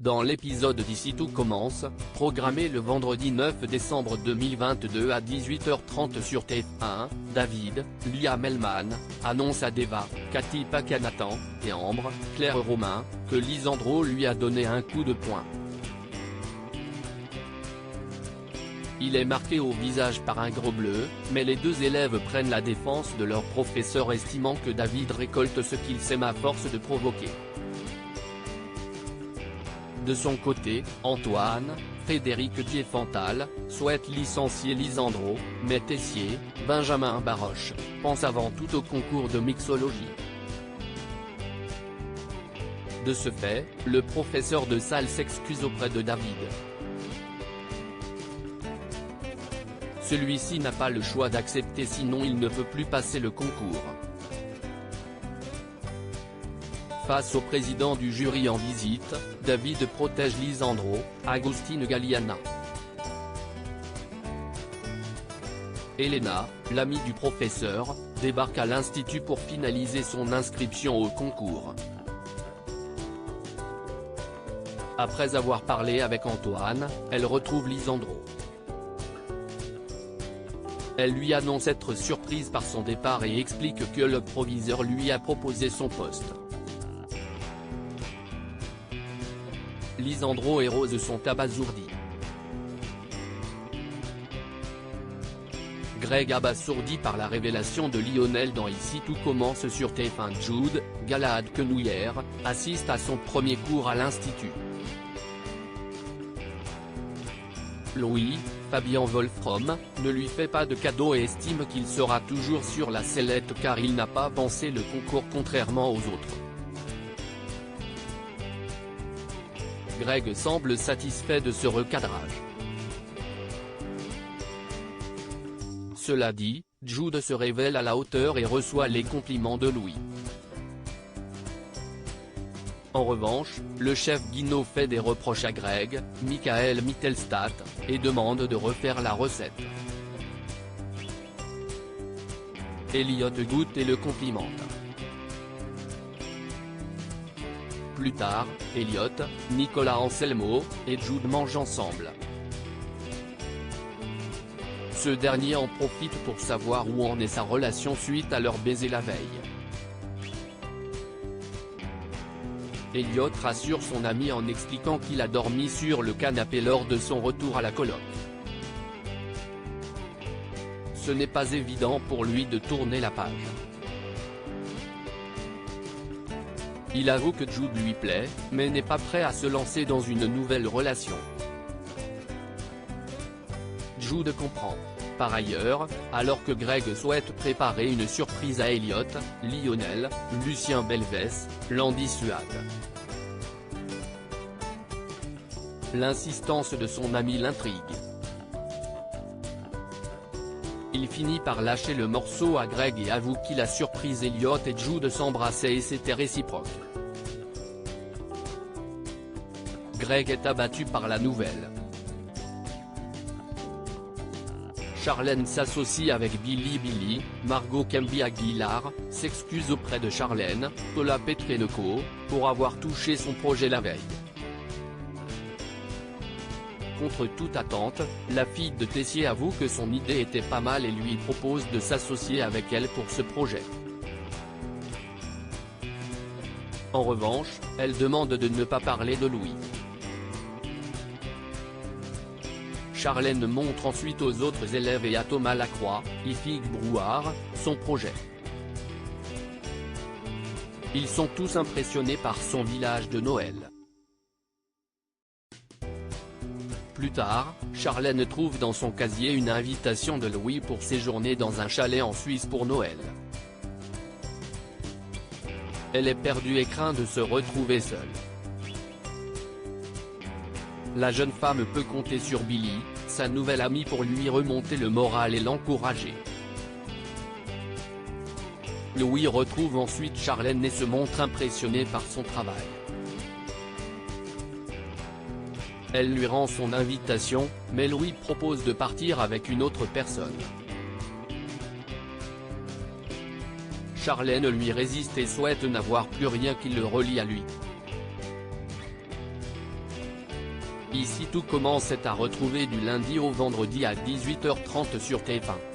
Dans l'épisode d'Ici tout commence, programmé le vendredi 9 décembre 2022 à 18h30 sur TF1, David, Liam Elman, annonce à Deva, Cathy Paquin-Nathan, et Ambre, Claire Romain, que Lisandro lui a donné un coup de poing. Il est marqué au visage par un gros bleu, mais les deux élèves prennent la défense de leur professeur estimant que David récolte ce qu'il sème à force de provoquer. De son côté, Antoine, Frédéric Diefenthal, souhaite licencier Lisandro, mais Tessier, Benjamin Baroche, pense avant tout au concours de mixologie. De ce fait, le professeur de salle s'excuse auprès de David. Celui-ci n'a pas le choix d'accepter sinon il ne peut plus passer le concours. Face au président du jury en visite, David protège Lisandro, Agustine Galliana. Elena, l'amie du professeur, débarque à l'institut pour finaliser son inscription au concours. Après avoir parlé avec Antoine, elle retrouve Lisandro. Elle lui annonce être surprise par son départ et explique que le proviseur lui a proposé son poste. Lisandro et Rose sont abasourdis. Greg abasourdi par la révélation de Lionel dans Ici tout commence sur TF1. Jude, Galahad Quenouillère, assiste à son premier cours à l'institut. Louis, Fabien Wolfram, ne lui fait pas de cadeau et estime qu'il sera toujours sur la sellette car il n'a pas pensé le concours contrairement aux autres. Greg semble satisfait de ce recadrage. Cela dit, Jude se révèle à la hauteur et reçoit les compliments de Louis. En revanche, le chef Guinaud fait des reproches à Greg, Michael Mittelstadt, et demande de refaire la recette. Elliot goûte et le complimente. Plus tard, Elliot, Nicolas Anselmo, et Jude mangent ensemble. Ce dernier en profite pour savoir où en est sa relation suite à leur baiser la veille. Elliot rassure son ami en expliquant qu'il a dormi sur le canapé lors de son retour à la coloc. Ce n'est pas évident pour lui de tourner la page. Il avoue que Jude lui plaît, mais n'est pas prêt à se lancer dans une nouvelle relation. Jude comprend. Par ailleurs, alors que Greg souhaite préparer une surprise à Elliot, Lionel, Lucien Belvès, l'en dissuade. L'insistance de son ami l'intrigue. Il finit par lâcher le morceau à Greg et avoue qu'il a surpris Elliot et Jude s'embrassaient et c'était réciproque. Greg est abattu par la nouvelle. Charlène s'associe avec Billy, Margot Kemby Aguilar, s'excuse auprès de Charlène, Paula Petrenko, pour avoir touché son projet la veille. Contre toute attente, la fille de Tessier avoue que son idée était pas mal et lui propose de s'associer avec elle pour ce projet. En revanche, elle demande de ne pas parler de Louis. Charlène montre ensuite aux autres élèves et à Thomas Lacroix, Ifig Brouard, son projet. Ils sont tous impressionnés par son village de Noël. Plus tard, Charlène trouve dans son casier une invitation de Louis pour séjourner dans un chalet en Suisse pour Noël. Elle est perdue et craint de se retrouver seule. La jeune femme peut compter sur Billy, sa nouvelle amie pour lui remonter le moral et l'encourager. Louis retrouve ensuite Charlène et se montre impressionné par son travail. Elle lui rend son invitation, mais Louis propose de partir avec une autre personne. Charlène lui résiste et souhaite n'avoir plus rien qui le relie à lui. Ici tout commence est à retrouver du lundi au vendredi à 18h30 sur TF1.